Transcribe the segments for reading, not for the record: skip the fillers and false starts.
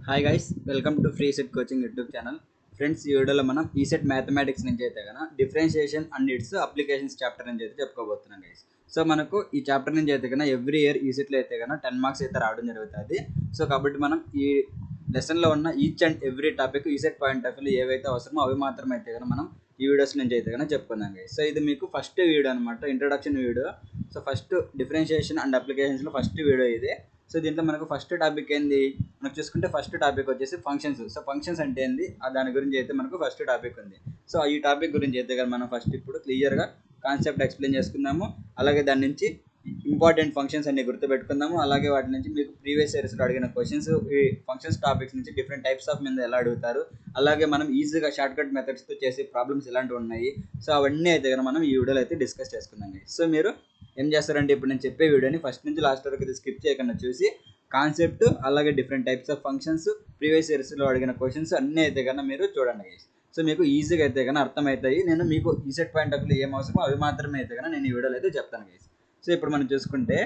Hi guys, welcome to free set coaching YouTube channel. Friends, ఈ వీడియోలో మనం ECET mathematics నుంచి అయితే కన్నా differentiation and its applications chapter నుంచి అయితే చెప్పుకోబోతున్నాం గైస్. సో మనకు ఈ చాప్టర్ నుంచి అయితే కన్నా ఎవ్రీ ఇయర్ ఈసెట్లో అయితే కన్నా 10 మార్క్స్ అయితే రావడం జరుగుతుంది. సో కాబట్టి మనం ఈ లెసన్లో ఉన్న each and every topic ECET point of వ్యూలో ఏవైతే అవసరమో అవి మాత్రం అయితే కన్నా మనం ఈ వీడియోస్ నుంచి అయితే కన్నా చెప్పుకుందాం గైస్. సో ఇది మీకు ఫస్ట్ వీడియో అనమాట, introduction video. So first differentiation and అప్లికేషన్స్లో ఫస్ట్ వీడియో ఇదే. సో దీంట్లో మనకు ఫస్ట్ టాపిక్ ఏంది, మనకు చూసుకుంటే ఫస్ట్ టాపిక్ వచ్చేసి ఫంక్షన్స్. సో ఫంక్షన్స్ అంటే ఏంది, దాని గురించి అయితే మనకు ఫస్ట్ టాపిక్ ఉంది. సో ఈ టాపిక్ గురించి అయితే కానీ మనం ఫస్ట్ ఇప్పుడు క్లియర్గా కాన్సెప్ట్ ఎక్స్ప్లెయిన్ చేసుకుందాము. అలాగే దాని నుంచి ఇంపార్టెంట్ ఫంక్షన్స్ అన్ని గుర్తుపెట్టుకుందాము. అలాగే వాటి నుంచి మీకు ప్రీవియస్ ఇయర్స్లో అడిగిన క్వశ్చన్స్, ఈ ఫంక్షన్స్ టాపిక్స్ నుంచి డిఫరెంట్ టైప్స్ ఆఫ్ మీద ఎలా అడుగుతారు, అలాగే మనం ఈజీగా షార్ట్ కట్ మెథడ్స్తో చేసే ప్రాబ్లమ్స్ ఎలాంటివి ఉన్నాయి, సో అవన్నీ అయితే కానీ మనం ఈ వీడియోలో అయితే డిస్కస్ చేసుకుందాం. సో మీరు ఏం చేస్తారంటే ఇప్పుడు నేను చెప్పే వీడియోని ఫస్ట్ నుంచి లాస్ట్ వరకు అయితే స్కిప్ చేయకుండా చూసి కాన్సెప్ట్, అలాగే different types of functions, previous ఇయర్స్లో అడిగిన క్వశ్చన్స్ అన్నీ అయితే కన్నా మీరు చూడండి గైస్. సో మీకు ఈజీగా అయితే కన్నా అర్థమవుతాయి. నేను మీకు ఈసెట్ పాయింట్ ఆఫ్ వ్యూ ఏం అవసరమో అవి మాత్రమే అయితే కన్నా నేను ఈ వీడియోలో అయితే చెప్తాను గైస్. సో ఇప్పుడు మనం చూసుకుంటే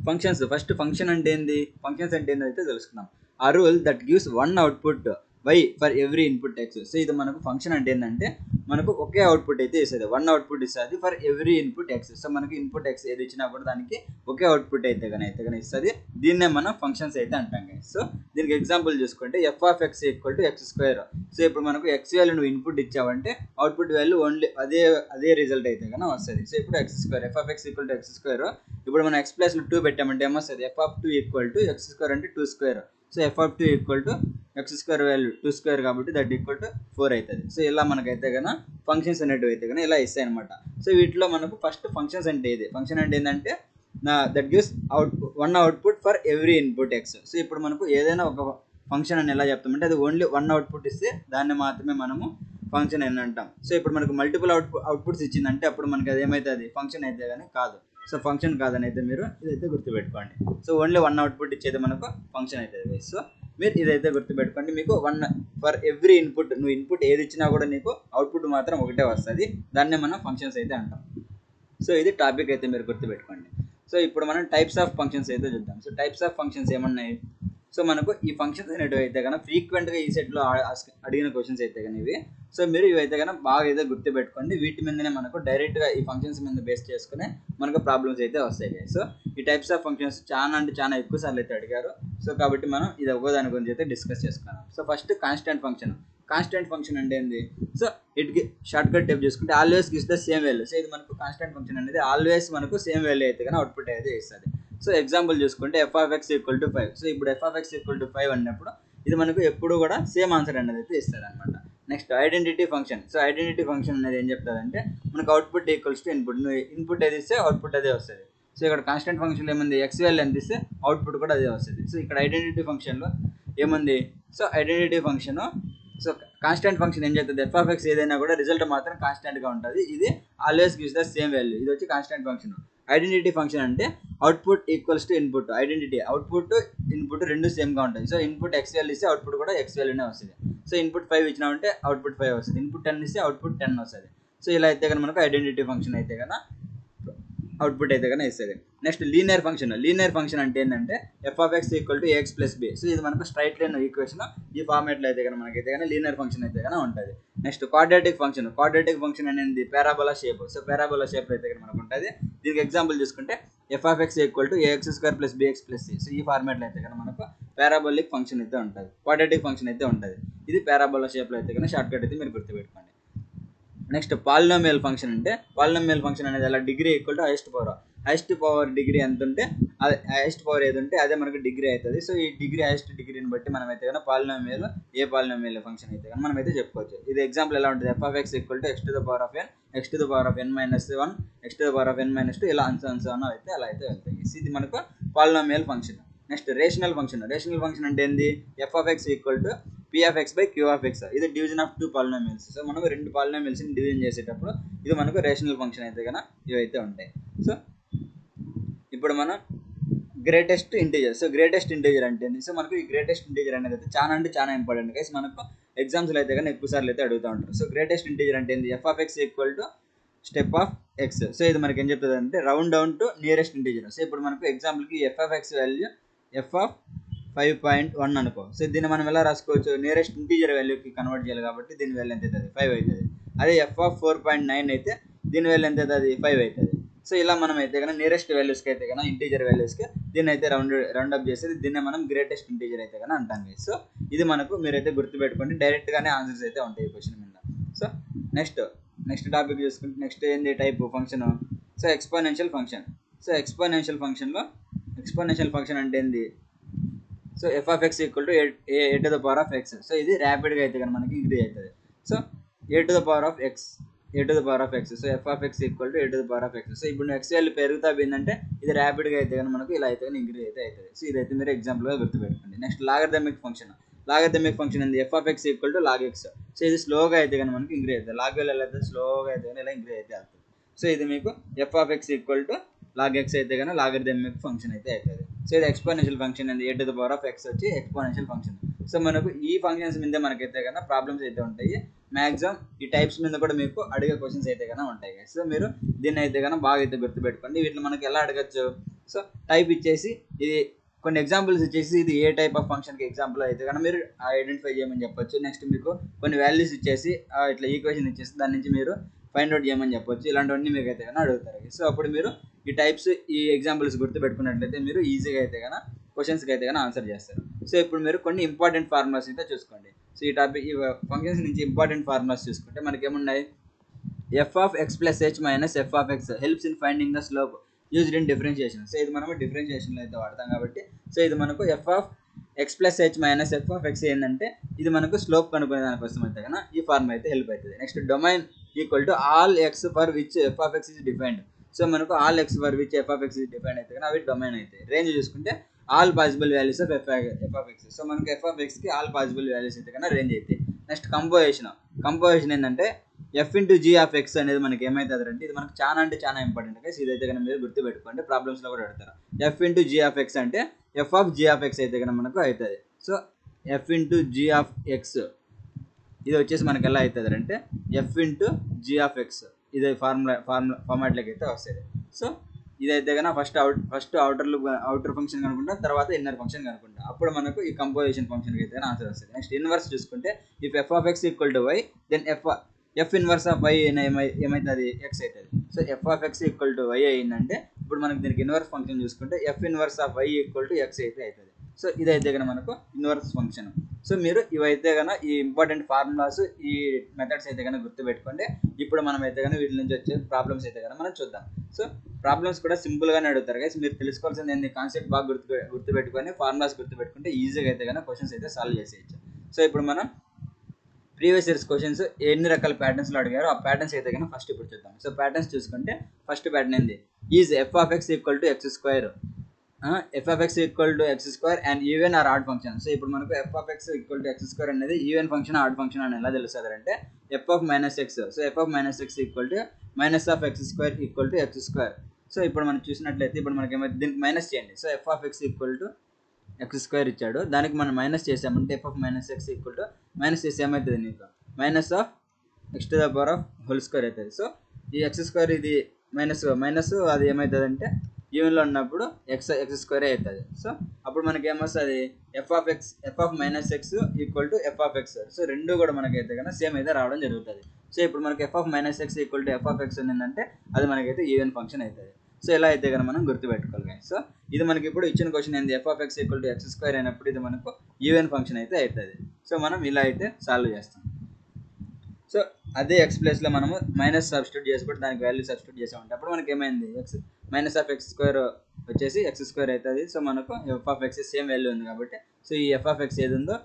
ఫంక్షన్స్, ఫస్ట్ ఫంక్షన్ అంటే ఏంది, ఫంక్షన్స్ అంటే ఏంది అయితే తెలుసుకుందాం. A rule that gives one output y for every input x. So ఇది మనకు ఫంక్షన్ అంటే ఏంటంటే మనకు ఒకే అవుట్పుట్ అయితే ఇస్తుంది, వన్ అవుట్పుట్ ఇస్తుంది for every input x. So మనకి ఇన్పుట్ ఎక్స్ ఏది ఇచ్చినా కూడా దానికి ఒకే అవుట్పుట్ అయితే కానీ ఇస్తుంది. దీన్నే మనం ఫంక్షన్స్ అయితే అంటాం కదా. సో దీనికి ఎగ్జాంపుల్ చూసుకుంటే F of X equal to X square. So ఇప్పుడు మనకు ఎక్స్ వాల్యూ నువ్వు ఇన్పుట్ ఇచ్చావంటే అవుట్పుట్ వాల్యూ ఓన్లీ అదే రిజల్ట్ అయితే కానీ వస్తుంది. సో ఇప్పుడు X square, F of X equal to X square. ఇప్పుడు మనం ఎక్స్ ప్లస్లో 2 పెట్టామంటే ఏమొస్తుంది, F of 2 equal to X square అంటే 2 square. So F of 2 equal to X square value 2 square కాబట్టి దట్ ఈక్వల్ టు 4 అవుతుంది. సో ఇలా మనకైతే కన్నా ఫంక్షన్స్ అనేటివి అయితే కానీ ఇలా ఇస్తాయి అనమాట. సో వీటిలో మనకు ఫస్ట్ ఫంక్షన్స్ అంటే ఇది, ఫంక్షన్ అంటే ఏంటంటే that gives one output for every input x. So ఇప్పుడు మనకు ఏదైనా ఒక ఫంక్షన్ అని ఎలా చెప్తామంటే అది ఓన్లీ వన్ అవుట్పుట్ ఇస్తే దాన్ని మాత్రమే మనము ఫంక్షన్ అని అంటాం. సో ఇప్పుడు మనకు మల్టిపుల్ అవుట్పుట్స్ ఇచ్చిందంటే అప్పుడు మనకి అది ఏమవుతుంది, ఫంక్షన్ అయితే కానీ కాదు. సో ఫంక్షన్ కాదని అయితే మీరు ఇదైతే గుర్తుపెట్టుకోండి. సో ఓన్లీ వన్ అవుట్పుట్ ఇచ్చేది మనకు ఫంక్షన్ అవుతుంది. సో మీరు ఇదైతే గుర్తుపెట్టుకోండి. మీకు వన్ ఫర్ ఎవ్రీ ఇన్పుట్, నువ్వు ఇన్పుట్ ఏది ఇచ్చినా కూడా నీకు అవుట్పుట్ మాత్రం ఒకటే వస్తుంది, దాన్నే మనం ఫంక్షన్స్ అయితే అంటాం. సో ఇది టాపిక్ అయితే మీరు గుర్తుపెట్టుకోండి. సో ఇప్పుడు మనం టైప్స్ ఆఫ్ ఫంక్షన్స్ అయితే చూద్దాం. సో టైప్స్ ఆఫ్ ఫంక్షన్స్ ఏమన్నాయి, సో మనకు ఈ ఫంక్షన్స్ అనేటివి అయితే కన్నా ఫ్రీక్వెంట్గా ఈ సెట్లో అడిగిన క్వశ్చన్స్ అయితే కానీ ఇవి. సో మీరు ఇవైతే కన్నా బాగా అయితే గుర్తుపెట్టుకోండి. వీటి మీదనే మనకు డైరెక్ట్గా ఈ ఫంక్షన్స్ మీద బేస్ చేసుకునే మనకు ప్రాబ్లమ్స్ అయితే వస్తాయి. సో ఈ టైప్స్ ఆఫ్ ఫంక్షన్స్ చాలా అంటే చాలా ఎక్కువ సార్లు అయితే అడిగారు. సో కాబట్టి మనం ఇది ఒక్కో దాని గురించి అయితే డిస్కస్ చేసుకున్నాం. So first constant function. Constant function అంటే ఏంది, సో ఇట్కి షార్ట్ కట్ టైప్ చేసుకుంటే always gives the same value. So ఇది మనకు కాన్స్టెంట్ ఫంక్షన్ అనేది ఆల్వేస్ మనకు సేమ్ వాల్యూ అయితే కానీ అవుట్పుట్ అయితే ఇస్తుంది. సో ఎగ్జాంపుల్ చూసుకుంటే F of X equal to 5. So ఇప్పుడు F of X equal to 5 అన్నప్పుడు ఇది మనకు ఎప్పుడు కూడా సేమ్ ఆన్సర్ అనేది అయితే ఇస్తుంది అనమాట. Next identity function. So identity function అనేది ఏం చెప్తుందంటే మనకు అవుట్పుట్ ఈక్వల్స్ టు ఇన్పుట్, నువ్వు ఇన్పుట్ ఏది ఇస్తే అవుట్పుట్ అదే వస్తుంది. సో ఇక్కడ కాన్స్టెంట్ ఫంక్షన్ ఏముంది, ఎక్స్ వాల్యూ ఎంత ఇస్తే అవుట్పుట్ కూడా అదే వస్తుంది. సో ఇక్కడ ఐడెంటిటీ ఫంక్షన్లో ఏముంది, so identity function, so constant function ఏం చేస్తుంది, ఎఫ్ ఆఫ్ ఎక్స్ ఏదైనా కూడా రిజల్ట్ మాత్రం కాన్స్టెంట్గా ఉంటుంది. ఇది always gives the same value. ఇది వచ్చి కాన్స్టెంట్ ఫంక్షన్. ఐడెంటిటీ ఫంక్షన్ అంటే output equals to input. Identity output input రెండు సేమ్గా ఉంటాయి. సో ఇన్పుట్ ఎక్స్ వాల్యూ ఇస్తే అవుట్పుట్ కూడా ఎక్స్ వాల్యూనే వస్తుంది. సో ఇన్పుట్ 5 ఇచ్చినామంటే అవుట్పుట్ 5 వస్తుంది, ఇన్పుట్ 10 ఇస్తే అవుట్పుట్ 10 వస్తుంది. సో ఇలా అయితే కానీ మనకు ఐడెంటిటీ ఫంక్షన్ అయితే కన్నా అవుట్పుట్ అయితే కానీ ఇస్తుంది. Next linear function. Linear function అంటే ఏంటంటే f of X equal to a x plus b. So ఇది మనకు స్ట్రైట్ లైన్ ఈక్వేషన్. ఈ ఫార్మేట్లో అయితే కానీ మనకైతే కానీ లీనియర్ ఫంక్షన్ అయితే కానీ ఉంటుంది. Next quadratic function. Quadratic function అనేది parabola shape. So parabola shape అయితే కానీ మనకు ఉంటుంది. దీనికి ఎగ్జాంపుల్ చూసుకుంటే F of X equal to A X square plus B X plus C. So ఈ ఫార్మేట్లో అయితే కానీ మనకు పారాబోలిక్ ఫంక్షన్ అయితే ఉంటుంది, క్వాడ్రాటిక్ ఫంక్షన్ అయితే ఉంటుంది. ఇది పారాబోలా షేప్లో అయితే కానీ షార్ట్ కట్ అయితే మీరు గుర్తుపెట్టుకోండి. Next polynomial function. అంటే పాలినోమియల్ ఫంక్షన్ అనేది అలా degree equal to highest power. Highest power degree ఎంత ఉంటే అది హైయెస్ట్ పవర్ ఏది ఉంటే అదే మనకు డిగ్రీ అవుతుంది. సో ఈ డిగ్రీ హైయెస్ట్ డిగ్రీని బట్టి మనం అయితే కన్నా పాలినోమియల్, ఏ పాలినోమియల్ ఫంక్షన్ అయితే కానీ మనం అయితే చెప్పుకోవచ్చు. ఇది ఎగ్జాంపుల్ ఎలా ఉంటుంది, f of X equal to x to the power of n, x to the power of n minus 1, x to the power of n minus 2, ఇలా అన్సన్ అయితే అలా అయితే వెళ్తాయి. ఇది మనకు polynomial function. Next rational function. Rational function అంటే ఏంది, f of X equal to p of x by q of x. ఇది డివిజన్ ఆఫ్ 2 పాలినోమియల్స్. సో మనకు 2 పాలినోమియల్స్ని డివిజన్ చేసేటప్పుడు ఇది మనకు రేషనల్ ఫంక్షన్ అయితే కన్నా ఇవైతే ఉంటాయి. సో ఇప్పుడు మనం greatest integer. So greatest integer అంటే ఏంటి, సో మనకు ఈ గ్రేటెస్ట్ ఇంటీజర్ అనేది అయితే చాలా అంటే చాలా ఇంపార్టెంట్ గైస్. మనకు ఎగ్జామ్స్లో అయితే కానీ ఎక్కువ సార్లు అయితే అడుగుతూ ఉంటారు. సో గ్రేటెస్ట్ ఇంటీజర్ అంటే ఏంటి, F of X equal to step of X. So ఇది మనకి ఏం చెప్తుంది అంటే round down to nearest integer. So ఇప్పుడు మనకు ఎగ్జాంపుల్కి F of X value F of 5.1 అనుకో. సో దీన్ని మనం ఎలా రాసుకోవచ్చు, నియరెస్ట్ ఇంటీజర్ వాల్యూకి కన్వర్ట్ చేయాలి కాబట్టి దీని వాల్యూ ఎంత అవుతుంది, 5 అవుతుంది. అదే f(4.9) అయితే దీని వాల్యూ ఎంత అవుతుంది, 5 అవుతుంది. సో ఇలా మనం అయితే కన్నా నియరెస్ట్ వాల్యూస్కి అయితే కన్నా ఇంటీజర్ వాల్యూస్కి దీన్ని అయితే రౌండ్ అప్ చేసేది, దీన్ని మనం గ్రేటెస్ట్ ఇంటీజర్ అయితే కన్నా అంటాం గైస్. సో ఇది మనకు మీరైతే గుర్తుపెట్టుకోండి, డైరెక్ట్గానే ఆన్సర్స్ అయితే ఉంటాయి ఈ క్వశ్చన్ మీద. సో నెక్స్ట్ టాపిక్ చూసుకుంటే నెక్స్ట్ ఏంది type function. So exponential function. So exponential function అంటే ఏంది, సో f(x) = a⁴x. సో ఇది ర్యాపిడ్గా అయితే కానీ మనకి ఇంక్రీజ్ అవుతుంది. So a⁴x. So f(x) = a⁴x. So ఇప్పుడు x వాల్యూ పెరుగుతా పోయిందంటే ఇది ర్యాపిడ్గా అయితే కానీ మనకు ఇలా అయితే కానీ ఇంక్రీజ్ అయితే అవుతుంది. సో ఇదైతే మీరు ఎగ్జాంపుల్గా గుర్తుపెట్టుకోండి. నెక్స్ట్ లాగరిథమిక్ ఫంక్షన్ ఏంది, f(x) = log x. సో ఇది స్లోగా అయితే కానీ మనకి ఇంక్రీజ్ అవుతుంది, లాగ్ వాల్యూ ఎలా అయితే స్లోగా అయితే కానీ ఇలా ఇంక్రీజ్ అయితే అవుతుంది. సో ఇది మీకు f(x) = log x అయితే కానీ లాగరిథమిక్ ఫంక్షన్ అయితే అవుతుంది. సో ఇది ఎక్స్పోనెన్షియల్ ఫంక్షన్ అండి, a⁴x వచ్చి ఎక్స్పోనెన్షియల్ ఫంక్షన్. సో మనకు ఈ ఫంక్షన్స్ మీద మనకైతే కన్నా ప్రాబ్లమ్స్ అయితే ఉంటాయి. మ్యాక్సిమం ఈ టైప్స్ మీద కూడా మీకు అడిగే క్వశ్చన్స్ అయితే కన్నా ఉంటాయి. సో మీరు దీన్ని అయితే కన్నా బాగా అయితే గుర్తుపెట్టుకోండి. వీటిని మనకి ఎలా అడగచ్చు, సో టైప్ ఇచ్చేసి ఇది కొన్ని ఎగ్జాంపుల్స్ ఇచ్చేసి ఇది ఏ టైప్ ఆఫ్ ఫంక్షన్కి ఎగ్జాంపుల్ అయితే కన్నా మీరు ఐడెంటిఫై చేయమని చెప్పొచ్చు. నెక్స్ట్ మీకు కొన్ని వాల్యూస్ ఇచ్చేసి ఇట్లా ఈక్వేషన్ ఇచ్చేసి దాని నుంచి మీరు ఫైండ్ అవుట్ చేయమని చెప్పొచ్చు. ఇలాంటివన్నీ మీకు అయితే కన్నా అడుగుతారు. సో అప్పుడు మీరు ఈ టైప్స్ ఈ ఎగ్జాంపుల్స్ గుర్తుపెట్టుకున్నట్లయితే మీరు ఈజీగా అయితే కన్నా క్వశ్చన్స్కి అయితే కానీ ఆన్సర్ చేస్తారు. సో ఇప్పుడు మీరు కొన్ని ఇంపార్టెంట్ ఫార్ములాస్ అయితే చూసుకోండి. సో ఈ ఫంక్షన్స్ నుంచి ఇంపార్టెంట్ ఫార్ములాస్ చూసుకుంటే మనకి ఏమున్నాయి, f(x + h - f(x) helps in finding the slope used in differentiation. So ఇది మనము డిఫరెన్షియేషన్లో అయితే వాడతాం కాబట్టి సో ఇది మనకు f(x + h - f(x) ఏంటంటే ఇది మనకు స్లోప్ కనుక్కునే దానికోసం అయితే కన్నా ఈ ఫార్ములా అయితే హెల్ప్ అవుతుంది. Next domain = all x for which f(x) is defined. So మనకు all x for which f(x) is defined అయితే కానీ అవి డొమైన్ అయితే. రేంజ్ చూసుకుంటే all possible values of f(x). So మనకు f(x)కి ఆల్ పాసిబుల్ వాల్యూస్ అయితే కన్నా రేంజ్ అయితే. నెక్స్ట్ కంపోజిషన్ ఏంటంటే f(g)(x) అనేది మనకి ఏమవుతుంది అంటే ఇది మనకు చాలా అంటే చాలా ఇంపార్టెంట్ గైస్. ఇదైతే కన్నా మీరు గుర్తుపెట్టుకోండి, ప్రాబ్లమ్స్లో కూడా అడుగుతారు. f(g)(x) అంటే f(g)(x) అయితే కన్నా మనకు అవుతుంది. సో f(g)(x) ఇది వచ్చేసి మనకి ఎలా అవుతుంది అంటే f(g)(x) ఇది ఫార్మాట్లోకి అయితే వస్తుంది. సో ఇదైతే కన్నా ఫస్ట్ అవుటర్ ఫంక్షన్ కనుక్కుంటా, తర్వాత ఇన్నర్ ఫంక్షన్ కనుక్కుంటా, అప్పుడు మనకు ఈ కంపోజిషన్ ఫంక్షన్కి అయితే ఆన్సర్ వస్తుంది. నెక్స్ట్ ఇన్వర్స్ చూసుకుంటే if f(x) = y then f inverse of y ఏమవుతుంది, x అవుతుంది. సో f(x) = y అయిందంటే ఇప్పుడు మనకి దీనికి ఇన్వర్స్ ఫంక్షన్ చూసుకుంటే f inverse of y = x అయితే అవుతుంది. సో ఇదైతే కన్నా మనకు ఇన్వర్స్ ఫంక్షన్. సో మీరు ఇవైతే కన్నా ఈ ఇంపార్టెంట్ ఫార్ములాస్ ఈ మెథడ్స్ అయితే కన్నా గుర్తుపెట్టుకోండి. ఇప్పుడు మనం అయితే కానీ వీటి నుంచి వచ్చే ప్రాబ్లమ్స్ అయితే కన్నా మనం చూద్దాం. సో ప్రాబ్లమ్స్ కూడా సింపుల్గానే అడుగుతారు గైస్. మీరు తెలుసుకోవాల్సింది ఏంటి, కాన్సెప్ట్ బాగా గుర్తుపెట్టుకొని ఫార్ములాస్ గుర్తుపెట్టుకుంటే ఈజీగా అయితే కన్నా క్వశ్చన్స్ అయితే సాల్వ్ చేసేయచ్చు. సో ఇప్పుడు మనం ప్రీవియస్ ఇయర్స్ క్వశ్చన్స్ ఎన్ని రకాల ప్యాటర్న్స్లో అడిగారో ఆ ప్యాటర్న్స్ అయితే కన్నా ఫస్ట్ ఇప్పుడు చూద్దాం. సో ప్యాటర్న్స్ చూసుకుంటే ఫస్ట్ ప్యాటర్న్ ఏంది, is f(x) = x², f(x) = x² and even or odd function. So ఇప్పుడు మనకు f(x) = x² అనేది ఈవెన్ ఫంక్షన్ ఆడ్ ఫంక్షన్ అని ఎలా తెలుస్తుంది అంటే f(-x). So f(-x) = -(x²) x². So ఇప్పుడు మనం చూసినట్లయితే ఇప్పుడు మనకి ఏమైతే దీనికి మైనస్ చేయండి. సో f(x) = x² ఇచ్చాడు, దానికి మనం మైనస్ చేసామంటే f(-x) మైనస్ చేసి ఏమవుతుంది నీకు -(x⁻² అవుతుంది. సో ఈ x² ఇది మైనస్ అది ఏమవుతుంది అంటే ఈవెన్లో ఉన్నప్పుడు x² అవుతుంది. సో అప్పుడు మనకి ఏమొస్తుంది f(-x) = f(x). సో రెండు కూడా మనకైతే కన్నా సేమ్ అయితే రావడం జరుగుతుంది. సో ఇప్పుడు మనకి f(-x) = f(x) ఉందంటే అది మనకైతే ఈవెన్ ఫంక్షన్ అవుతుంది. సో ఇలా అయితే కన్నా మనం గుర్తుపెట్టుకోవాలి గైస్. సో ఇది మనకి ఇప్పుడు ఇచ్చిన క్వశ్చన్ ఏంది, f(x) = x² అయినప్పుడు ఇది మనకు ఈవెన్ ఫంక్షన్ అయితే అవుతుంది. సో మనం ఇలా అయితే సాల్వ్ చేస్తాం. సో అదే x ప్లేస్లో మనము మైనస్ సబ్స్టిట్యూట్ చేసుకుంటే దానికి వాల్యూ సబ్స్టిట్యూట్ చేసామంటే అప్పుడు మనకి ఏమైంది -(x²) వచ్చేసి x² అవుతుంది. సో మనకు f(x) సేమ్ వాల్యూ ఉంది కాబట్టి సో ఈ f(x) ఏది ఉందో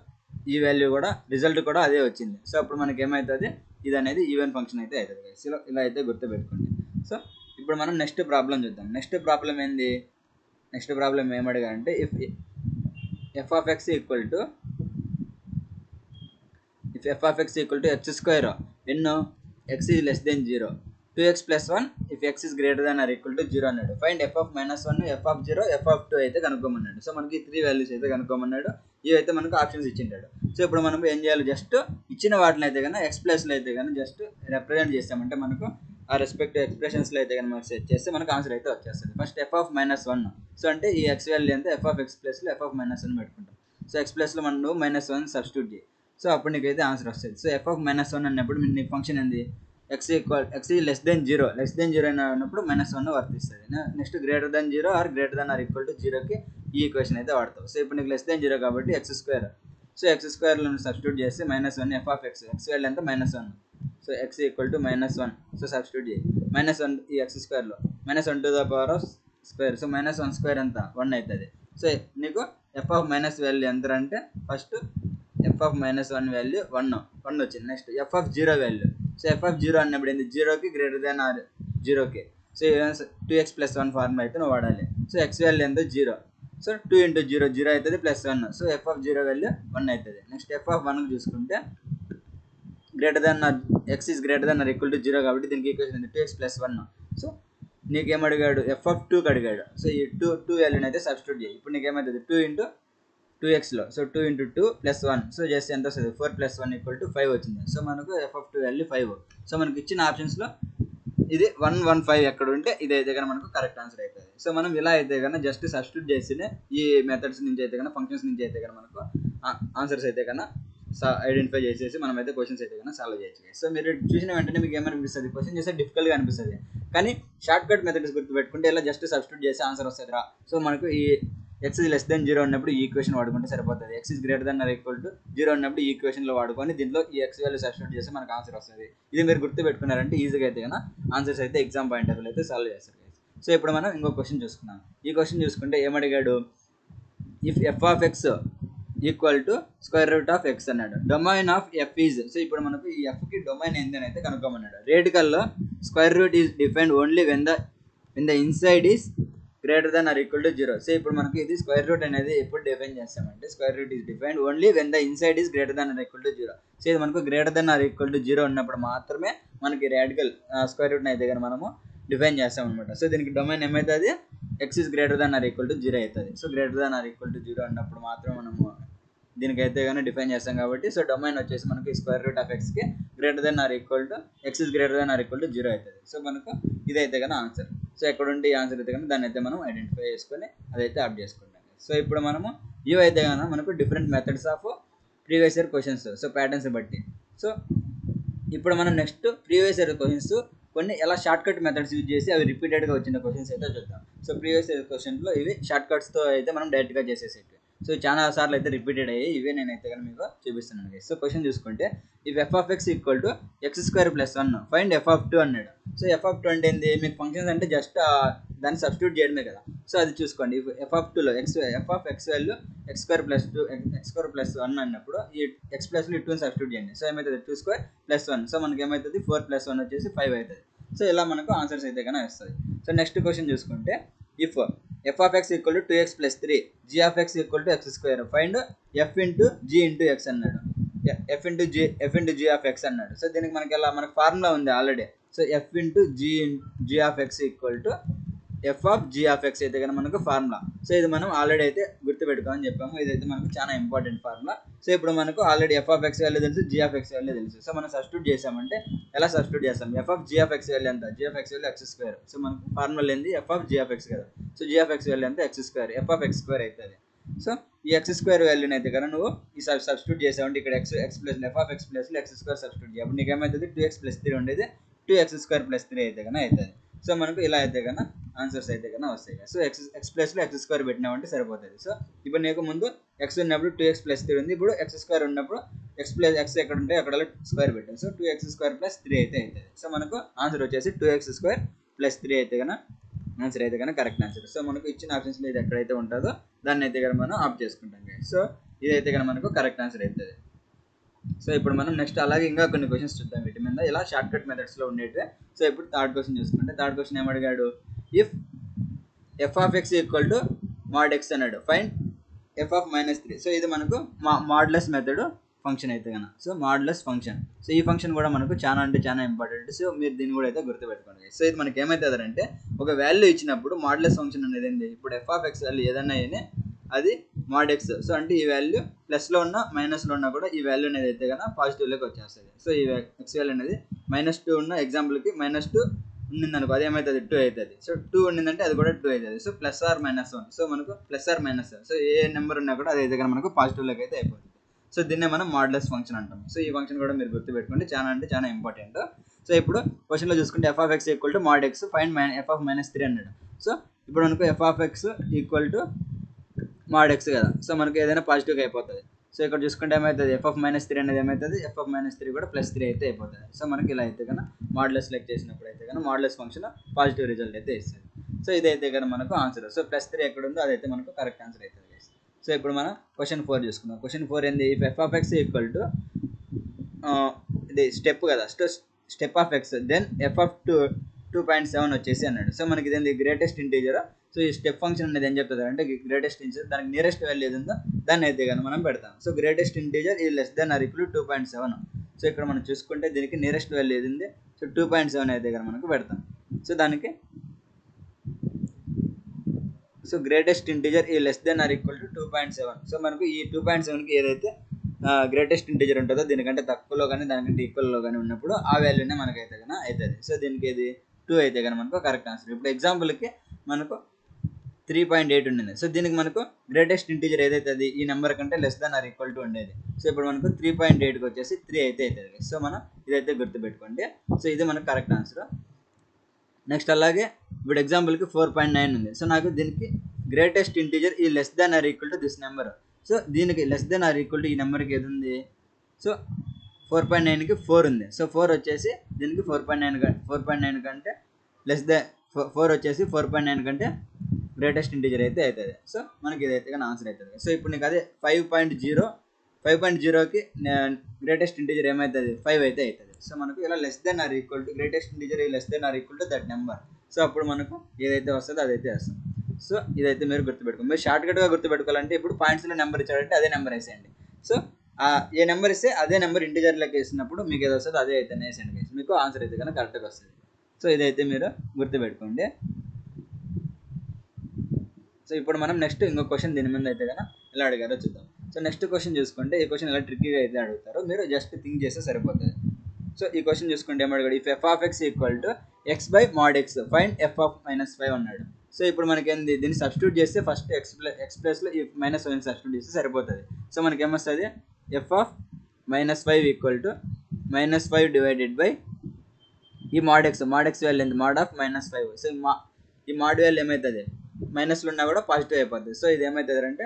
ఈ వాల్యూ కూడా రిజల్ట్ కూడా అదే వచ్చింది. సో అప్పుడు మనకి ఏమవుతుంది, ఇది అనేది ఈవెన్ ఫంక్షన్ అయితే అవుతుంది. సో ఇలా అయితే గుర్తుపెట్టుకోండి. సో ఇప్పుడు మనం నెక్స్ట్ ప్రాబ్లం చూద్దాం. నెక్స్ట్ ప్రాబ్లం ఏంది, నెక్స్ట్ ప్రాబ్లం ఏమడిగారంటే ఇఫ్ f(x) = x² ఎన్నో x is less than 0, 2x + 1 if x is greater than or equal to 0 అన్నాడు. ఫైండ్ f(-1), f(0), f(2) అయితే కనుక్కోమన్నాడు. సో మనకి 3 వాల్యూస్ అయితే కనుక్కోమన్నాడు. ఇవైతే మనకు ఆప్షన్స్ ఇచ్చింటాడు. సో ఇప్పుడు మనం ఏం చేయాలి, జస్ట్ ఇచ్చిన వాటిని అయితే కన్నా ఎక్స్ ప్లేస్లో అయితే కానీ జస్ట్ రిప్రజెంట్ చేస్తామంటే మనకు ఆ రెస్పెక్టివ్ ఎక్స్ప్రెషన్స్లో అయితే కానీ మనకు సెట్ చేస్తే మనకు ఆన్సర్ అయితే వచ్చేస్తుంది. ఫస్ట్ f(-1), సో అంటే ఈ x వాల్యూ అంతా f(x) ప్లేస్లో f(-1) పెట్టుకుంటాం. సో ఎక్స్ ప్లస్లో మనం నువ్వు -1 సబ్స్టిట్యూట్ చేయి. సో అప్పుడు నీకైతే ఆన్సర్ వస్తుంది. సో f(-1) అన్నప్పుడు నీ ఫంక్షన్ ఏంది, x less than 0 అన్నప్పుడు -1 వర్తిస్తుంది. నెక్స్ట్ (0) ఆర్ > 0కి ఈ ఈక్వేషన్ అయితే వాడతావు. సో ఇప్పుడు నీకు <0 కాబట్టి x². సో x² సబ్స్టిట్యూట్ చేస్తే -1 f(x) వాల్యూ ఎంత -1. So x -1. సో సబ్స్టిట్యూట్ చేయి -1 ఈ x²లో -1 to the power of square. So -1² ఎంత 1 అవుతుంది. సో నీకు f(-) వాల్యూ ఎంత అంటే ఫస్ట్ f(-1) వాల్యూ 1 వచ్చింది. Next f(0) value. So f(0) అన్నప్పుడు ఏంది 0కి > 0కి. సో 2x + 1 ఫార్ములా అయితే నువ్వు వాడాలి. సో x వాల్యూ ఎంత 0. సో 2 × 0 0 అవుతుంది +1. సో f(0) వాల్యూ 1 అవుతుంది. నెక్స్ట్ f(1) చూసుకుంటే x is greater than or equal to 0 కాబట్టి దీనికి ఈక్వేషన్ ఏంది 2x + 1. సో నీకేమడిగాడు f(2)కి అడిగాడు. సో ఈ 2 వాల్యూని అయితే సబ్స్టిట్యూట్ చేయి. ఇప్పుడు నీకేమవుతుంది 2 × 2xలో. సో 2 × 2 + 1. సో చేస్తే ఎంత వస్తుంది 4 + 1 = 5 వచ్చింది. సో మనకు f(2) వాల్యూ 5. సో మనకి ఇచ్చిన ఆప్షన్స్లో ఇది 1 1 5 ఎక్కడ ఉంటే ఇదైతే కనుక మనకు కరెక్ట్ ఆన్సర్ అవుతుంది. సో మనం ఇలా అయితే కనుక జస్ట్ సబ్స్టిట్యూట్ చేస్తేనే ఈ మెథడ్స్ నుంచి అయితే కనుక ఫంక్షన్స్ నుంచి అయితే కనుక మనకు ఆన్సర్స్ అయితే కనుక ఐడెంటిఫై చేసేసి మనం అయితే క్వశ్చన్స్ అయితే కనుక సాల్వ్ చేయొచ్చు. సో మీరు చూసిన వెంటనే మీకు ఏమనిపిస్తుంది, క్వశ్చన్ చేస్తే డిఫికల్ట్గా అనిపిస్తుంది. కానీ షార్ట్ కట్ మెథడ్స్ గుర్తుపెట్టుకుంటే ఇలా జస్ట్ సబ్స్టిట్యూట్ చేసి ఆన్సర్ వస్తుంది రా. సో మనకు ఈ x is less than 0 అన్నప్పుడు ఈ ఈక్వేషన్ వాడుకుంటే సరిపోతుంది. x is greater than or equal to 0 అన్నప్పుడు ఈ ఈక్వేషన్లో వాడుకొని దీంట్లో ఈ x వాల్యూ సబ్స్టిట్యూట్ చేస్తే మనకు ఆన్సర్ వస్తుంది. ఇది మీరు గుర్తుపెట్టుకున్నారంటే ఈజీగా అయితే కనుక ఆన్సర్స్ అయితే ఎగ్జామ్ పాయింట్ ఆఫ్ వ్యూ అయితే సాల్వ్ చేస్తారు. సో ఇప్పుడు మనం ఇంకో క్వశ్చన్ చూసుకున్నాం. ఈ క్వశ్చన్ చూసుకుంటే ఏమడిగాడు, ఇఫ్ f(x) = (x) అన్నాడు. Domain of f is. So ఇప్పుడు మనకు ఈ fకి డొమైన్ ఏంది అని అయితే కనుక్కోమన్నాడు. రేడికల్లో √ is defined only when the inside is greater than or equal to 0. So ఇప్పుడు మనకి ఇది √ అనేది ఎప్పుడు డిఫైన్ చేస్తామంటే √ is defined only when the inside is greater than or equal to 0. So ఇది మనకు greater than or equal to 0 ఉన్నప్పుడు మాత్రమే మనకి రాడికల్ √ అయితే కానీ మనము డిఫైన్ చేస్తాం అనమాట. సో దీనికి డొమైన్ ఏమవుతుంది, x is greater than or equal to 0 అవుతుంది. So greater than or equal to 0 అన్నప్పుడు మాత్రం మనము దీనికైతే కానీ డిఫైన్ చేస్తాం కాబట్టి సో డొమైన్ వచ్చేసి మనకి √(x)కి greater than or equal to x is greater than or equal to 0 అవుతుంది. సో మనకు ఇదైతే కానీ ఆన్సర్. సో ఎక్కడ ఉంటే ఈ ఆన్సర్ అయితే కానీ దాన్ని అయితే మనం ఐడెంటిఫై చేసుకొని అదైతే అప్ చేసుకుంటాం. సో ఇప్పుడు మనము ఇవైతే కానీ మనకు different methods of previous year questions, so patterns బట్టి. సో ఇప్పుడు మనం నెక్స్ట్ ప్రీవియస్ ఇయర్ క్వశ్చన్స్ కొన్ని ఎలా షార్ట్ కట్ మెథడ్స్ యూజ్ చేసి అవి రిపీటెడ్గా వచ్చిన క్వశ్చన్స్ అయితే చూద్దాం. సో ప్రీవియస్ ఇయర్ క్వశ్చన్లో ఇవి షార్ట్ కట్స్తో అయితే మనం డైరెక్ట్గా చేసేసేవి. సో చాలా సార్లు అయితే రిపీటెడ్ అయ్యాయి. ఇవే నేనైతే కానీ మీకు చూపిస్తున్నాను. సో క్వశ్చన్ చూసుకుంటే if f(x) = x² + 1 find f(2) అన్నాడు. సో f(2) అంటే ఏంది, మీకు ఫంక్షన్స్ అంటే జస్ట్ దాన్ని సబ్స్టిట్యూట్ చేయడమే కదా. సో అది చూసుకోండి. f(2)లో f(x) వాల్యూ x² + 1 అన్నప్పుడు ఈ x ప్లస్లో ఈ 2ని సబ్స్టిట్యూట్ చేయండి. సో ఏమవుతుంది 2² + 1. సో మనకి ఏమవుతుంది 4 + 1 వచ్చేసి 5 అవుతుంది. సో ఇలా మనకు ఆన్సర్స్ అయితే కానీ వస్తుంది. సో నెక్స్ట్ క్వశ్చన్ చూసుకుంటే if f(x) = 2x + 3 g(x) = x², find f × g × x అన్నాడు. f × g(x) అన్నాడు. సో దీనికి మనకి ఎలా మనకు ఫార్ములా ఉంది already. So f × g(x) = f(g(x) అయితే కానీ మనకు ఫార్ములా. సో ఇది మనం ఆల్రెడీ అయితే గుర్తుపెట్టుకోమని చెప్పాము. ఇదైతే మనకు చాలా ఇంపార్టెంట్ ఫార్ములా. సో ఇప్పుడు మనకు ఆల్రెడీ f(x) వాల్యూ తెలుసు, g(x) వాల్యూ తెలుసు. సో మనం సబ్స్టిట్యూట్ చేసామంటే ఎలా సబ్స్టిట్యూట్ చేస్తాం, f(g(x) వాల్యూ ఎంత, g(x) వాల్యూ x². సో మనకు ఫార్ములా ఏంది f(g(x) కదా. సో g(x) వాల్యూ ఎంత x², f(x² అవుతుంది. సో ఈ x² వాల్యూని అయితే కదా నువ్వు ఈ సబ్స్టిట్యూట్ చేసావంటే ఇక్కడ f(x) ప్లస్లో x² సబ్స్టిట్యూట్ చేయాలి. అప్పుడు నీకు ఏమవుతుంది 2x + 3 ఉండేది 2x² + 3 అయితే కన్నా అవుతుంది. సో మనకు ఇలా అయితే కన్నా ఆన్సర్స్ అయితే కన్నా వస్తాయి. సో x ప్లస్లో x² పెట్టినామంటే సరిపోతుంది. సో ఇప్పుడు నీకు ముందు x ఉన్నప్పుడు 2x + 3 ఉంది. ఇప్పుడు x² ఉన్నప్పుడు x ఎక్కడ ఉంటే అక్కడ స్క్వేర్ పెట్టాం. సో 2x² + 3 అయితే అవుతుంది. సో మనకు ఆన్సర్ వచ్చేసి 2x² + 3 అయితే కన్నా ఆన్సర్ అయితే కన్నా కరెక్ట్ ఆన్సర్. సో మనకు ఇచ్చిన ఆప్షన్స్లో ఇది ఎక్కడైతే ఉంటుందో దాన్ని అయితే కన్నా మనం ఆప్ చేసుకుంటాం. సో ఇదైతే కన్నా మనకు కరెక్ట్ ఆన్సర్ అవుతుంది. సో ఇప్పుడు మనం నెక్స్ట్ అలాగే ఇంకా కొన్ని క్వశ్చన్స్ చూద్దాం వీటి మీద ఇలా షార్ట్ కట్ మెథడ్స్లో ఉండేటివే. సో ఇప్పుడు థర్డ్ క్వశ్చన్ చూసుకుంటే థర్డ్ క్వశ్చన్ ఏమడిగాడు, ఇఫ్ f(x) = mod x అన్నాడు, ఫైండ్ f(-3). సో ఇది మనకు మాడ్యులస్ మెథడ్ ఫంక్షన్ అయితే కన్నా. So modulus function. సో ఈ ఫంక్షన్ కూడా మనకు చాలా అంటే చాలా ఇంపార్టెంట్. సో మీరు దీన్ని కూడా అయితే గుర్తుపెట్టుకోండి. సో ఇది మనకి ఏమవుతుంది అంటే ఒక వాల్యూ ఇచ్చినప్పుడు మాడ్యులస్ ఫంక్షన్ అనేది ఏంది, ఇప్పుడు f(x) వాల్యూ ఏదన్నా అయినా అది mod x. సో అంటే ఈ వాల్యూ ప్లస్లో ఉన్న మైనస్లో ఉన్నా కూడా ఈ వాల్యూ అనేది అయితే కన్నా పాజిటివ్లోకి వచ్చేస్తుంది. సో ఈ x వాల్యూ అనేది -2 ఉన్న ఎగ్జాంపుల్కి -2 ఉండిందనుకో అది ఏమవుతుంది 2 అవుతుంది. సో 2 ఉండిందంటే అది కూడా 2 అవుతుంది. So +or-1. సో మనకు +or-1. సో ఏ నెంబర్ ఉన్నా కూడా అదైతే కానీ మనకు పాజిటివ్లోకి అయితే అయిపోతుంది. సో దీన్నే మనం మాడ్యులస్ ఫంక్షన్ అంటాం. సో ఈ ఫంక్షన్ కూడా మీరు గుర్తుపెట్టుకోండి, చాలా అంటే చాలా ఇంపార్టెంట్. సో ఇప్పుడు క్వశ్చన్లో చూసుకుంటే f(x) = mod x find f(-3) అన్నాడు. సో ఇప్పుడు మనకు f(x) = mod x కదా. సో మనకు ఏదైనా పాజిటివ్గా అయిపోతుంది. సో ఇక్కడ చూసుకుంటే ఏమవుతుంది f(-3) అనేది ఏమవుతుంది f(-3) కూడా +3 అయితే అయిపోతుంది. సో మనకి ఇలా అయితే కన్నా మాడ్యులస్ లెక్క చేసినప్పుడు అయితే కన్నా మాడ్యులస్ ఫంక్షన్ పాజిటివ్ రిజల్ట్ అయితే ఇస్తుంది. సో ఇదైతే కన్నా మనకు ఆన్సర్. సో +3 ఎక్కడ ఉందో అదైతే మనకు కరెక్ట్ ఆన్సర్ అవుతుంది. సో ఇప్పుడు మనం క్వశ్చన్ 4 చూసుకుందాం. క్వశ్చన్ 4 ఏంది, ఇఫ్ f(x) = ఇది స్టెప్ కదా, step of X then f(2.7) వచ్చేసి అన్నాడు. సో మనకి ఇదేంది గ్రేటెస్ట్ ఇంటీజర్. సో ఈ స్టెప్ ఫంక్షన్ అనేది ఏం చెప్తుంది అంటే గ్రేటెస్ట్ ఇంటీజర్ దానికి నియరెస్ట్ వాల్యూ ఏది ఉందో దాన్ని అయితే కానీ మనం పెడతాం. సో గ్రేటెస్ట్ ఇంటీజర్ ఈ <= 2.7. సో ఇక్కడ మనం చూసుకుంటే దీనికి నియరెస్ట్ వాల్యూ ఏది ఉంది, సో 2.7 అయితే కానీ మనకు పెడతాం. సో దానికి సో గ్రేటెస్ట్ ఇంటీజర్ ఈ <= 2.7. సో మనకు ఈ 2.7కి ఏదైతే గ్రేటెస్ట్ ఇంటీజర్ ఉంటుందో దీనికంటే తక్కువలో కానీ దానికంటే ఈక్వల్లో కానీ ఉన్నప్పుడు ఆ వాల్యూనే మనకైతే కానీ అవుతుంది. సో దీనికి ఏది 2 అయితే కానీ మనకు కరెక్ట్ ఆన్సర్. ఇప్పుడు ఎగ్జాంపుల్కి మనకు 3.8 ఉండింది. సో దీనికి మనకు గ్రేటెస్ట్ ఇంటీజర్ ఏదైతే అది ఈ నెంబర్ కంటే <= ఉండేది. సో ఇప్పుడు మనకు 3.8కి వచ్చేసి 3 అయితే అవుతుంది. సో మనం ఇదైతే గుర్తుపెట్టుకోండి. సో ఇది మనకు కరెక్ట్ ఆన్సర్. నెక్స్ట్ అలాగే ఇప్పుడు ఎగ్జాంపుల్కి 4.9 ఉంది. సో నాకు దీనికి గ్రేటెస్ట్ ఇంటీజర్ ఈ <= దిస్ నెంబర్. సో దీనికి <= ఈ నెంబర్కి ఏది ఉంది, సో 4.9కి 4 ఉంది. సో 4 వచ్చేసి దీనికి 4.9 కంటే >4 వచ్చేసి 4.9 కంటే గ్రేటెస్ట్ ఇంటీజర్ అయితే అవుతుంది. సో మనకి ఇదైతే కానీ ఆన్సర్ అవుతుంది. సో ఇప్పుడు నీకు అదే 5.0కి గ్రేటెస్ట్ ఇంటీజర్ ఏమవుతుంది 5 అయితే అవుతుంది. సో మనకు ఇలా గ్రేటెస్ట్ ఇంటీజర్ ఈ <= దట్ నెంబర్. సో అప్పుడు మనకు ఏదైతే వస్తుందో అదైతే వస్తుంది. సో ఇదైతే మీరు గుర్తుపెట్టుకోండి. మీరు షార్ట్కట్గా గుర్తుపెట్టుకోవాలంటే ఇప్పుడు పాయింట్స్లో నెంబర్ ఇచ్చాడంటే అదే నెంబర్ వేసేయండి. సో ఏ నెంబర్ ఇస్తే అదే నెంబర్ ఇంటీజర్లోకి వేసినప్పుడు మీకు ఏది వస్తుందో అదే అయితే వేసేయండి, మీకు ఆన్సర్ అయితే కనుక కరెక్ట్గా వస్తుంది. సో ఇదైతే మీరు గుర్తుపెట్టుకోండి. సో ఇప్పుడు మనం నెక్స్ట్ ఇంకో క్వశ్చన్ దీని మీద అయితే కనుక ఎలా అడిగారో చూద్దాం. సో నెక్స్ట్ క్వశ్చన్ చూసుకుంటే ఈ క్వశ్చన్ ఎలా ట్రిక్కీగా అయితే అడుగుతారో మీరు జస్ట్ థింక్ చేస్తే సరిపోతుంది. సో ఈ క్వశ్చన్ చూసుకుంటే ఏమడిగాడు, if f(x) = x/mod x find f(-5) అన్నాడు. సో ఇప్పుడు మనకి ఏంది దీన్ని సబ్స్టిట్యూట్ చేస్తే ఫస్ట్ ఎక్స్ ప్లస్లో ఈ -5 సబ్స్టిట్యూట్ చేస్తే సరిపోతుంది. సో మనకి ఏమొస్తుంది f(-5) = -5 డివైడెడ్ బై ఈ mod x వాల్యూ ఎంత mod(-5). సో ఈ mod వాల్యూ ఏమవుతుంది మైనస్లో ఉన్నా కూడా పాజిటివ్ అయిపోతుంది. సో ఇది ఏమవుతుంది అంటే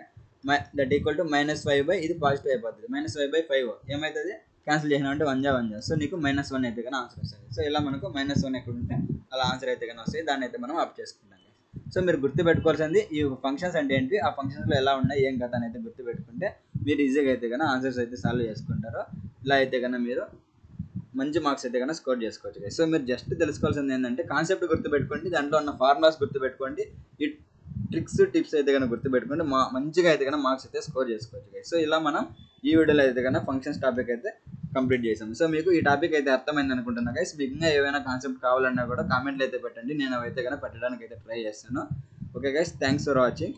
దట్ ఈక్వల్ టు -5 ఇది పాజిటివ్ అయిపోతుంది. -5/5 ఏమవుతుంది క్యాన్సిల్ చేసినామంటే 1 × 1 సో నీకు -1 అయితే కానీ ఆన్సర్ వస్తుంది. సో ఇలా మనకు -1 ఎక్కడ ఉంటే అలా ఆన్సర్ అయితే కానీ వస్తుంది. దాన్ని అయితే మనం అప్ చేసుకుంటాం. సో మీరు గుర్తుపెట్టుకోవాల్సింది ఈ ఫంక్షన్స్ అంటే ఏంటి, ఆ ఫంక్షన్స్లో ఎలా ఉన్నాయి ఏం కథ అని అయితే గుర్తుపెట్టుకుంటే మీరు ఈజీగా అయితే కానీ ఆన్సర్స్ అయితే సాల్వ్ చేసుకుంటారు. ఇలా అయితే కన్నా మీరు మంచి మార్క్స్ అయితే కన్నా స్కోర్ చేసుకోవచ్చు. సో మీరు జస్ట్ తెలుసుకోవాల్సింది ఏంటంటే కాన్సెప్ట్ గుర్తుపెట్టుకోండి, దాంట్లో ఉన్న ఫార్ములాస్ గుర్తుపెట్టుకోండి, ఈ ట్రిక్స్ టిప్స్ అయితే కన్నా గుర్తుపెట్టుకోండి, మంచిగా అయితే కన్నా మార్క్స్ అయితే స్కోర్ చేసుకోవచ్చు. సో ఇలా మనం ఈ వీడియోలో అయితే కన్నా ఫంక్షన్స్ టాపిక్ అయితే కంప్లీట్ చేసాం. సో మీకు ఈ టాపిక్ అయితే అర్థమైంది అనుకుంటున్నా గైస్. మీకు ఇంకా ఏమైనా కాన్సెప్ట్ కావాలన్నా కూడా కామెంట్లు అయితే పెట్టండి, నేను అవైతే కన్నా పెట్టడానికి అయితే ట్రై చేస్తాను. Okay guys, thanks for watching.